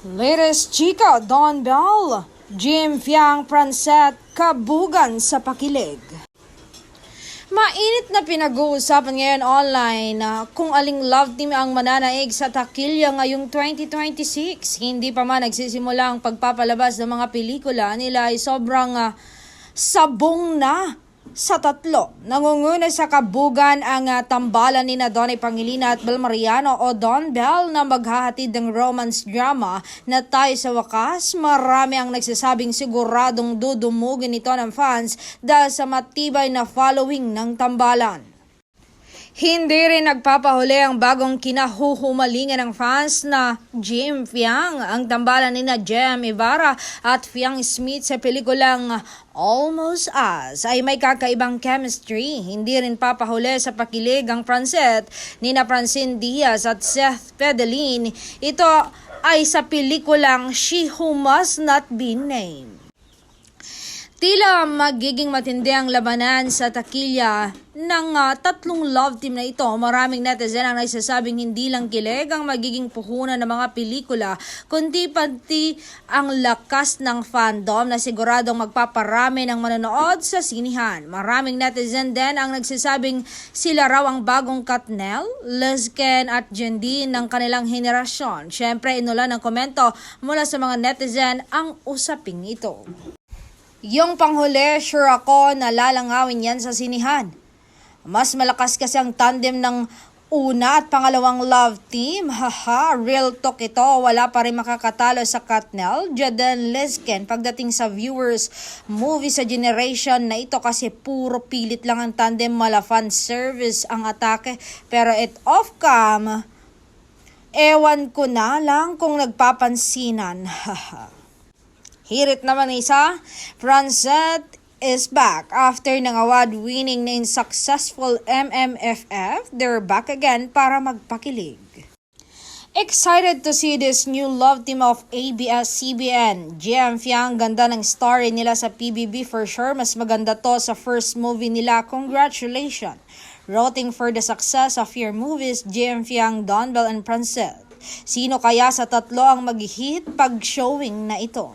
Latest chika, Don Bell, Jim Fiang Prancet, kabugan sa pakilig. Mainit na pinag-uusapan ngayon online kung aling love team ang mananaig sa takilya ngayong 2026. Hindi pa man nagsisimula ang pagpapalabas ng mga pelikula nila ay sobrang sabong na sa tatlo. Nangunguna sa kabugan ang tambalan ni Donnie Pangilinan at Bel Mariano o Don Bell na maghahatid ng romance drama na tayo sa wakas. Marami ang nagsasabing siguradong dudumugin ito ng fans dahil sa matibay na following ng tambalan. Hindi rin nagpapahuli ang bagong kinahuhumalingan ng fans na Jim Fiang, ang tambalan ni Jem Ibarra at Fiang Smith sa pelikulang Almost Us ay may kakaibang chemistry. Hindi rin papahuli sa pakilig ang Prancet ni Francine Diaz at Seth Fedelin. Ito ay sa pelikulang She Who Must Not Be Named. Tila magiging matindi ang labanan sa takilya ng tatlong love team na ito. Maraming netizen ang nagsasabing hindi lang kilig ang magiging puhunan ng mga pelikula, kundi pati ang lakas ng fandom na siguradong magpaparami ng manonood sa sinihan. Maraming netizen din ang nagsasabing sila raw ang bagong Katnel, Lizken at Jendine ng kanilang henerasyon. Siyempre, inulan ng komento mula sa mga netizen ang usaping ito. Yung panghuli, sure ako na lalangawin yan sa sinihan. Mas malakas kasi ang tandem ng una at pangalawang love team. Haha, real talk ito. Wala pa rin makakatalo sa Katnel, Jaden, Lizken pagdating sa viewers movie sa generation na ito kasi puro pilit lang ang tandem, mala fan service ang atake. Pero it off cam, ewan ko na lang kung nagpapansinan. Haha. Hirit naman isa, Prancet is back after ng award-winning na successful MMFF. They're back again para magpakilig. Excited to see this new love team of ABS-CBN. Jim Fiang, ganda ng story nila sa PBB for sure. Mas maganda to sa first movie nila. Congratulations. Rooting for the success of your movies, Jim Fiang, Don Bell, and Prancet. Sino kaya sa tatlo ang mag-hit pag showing na ito?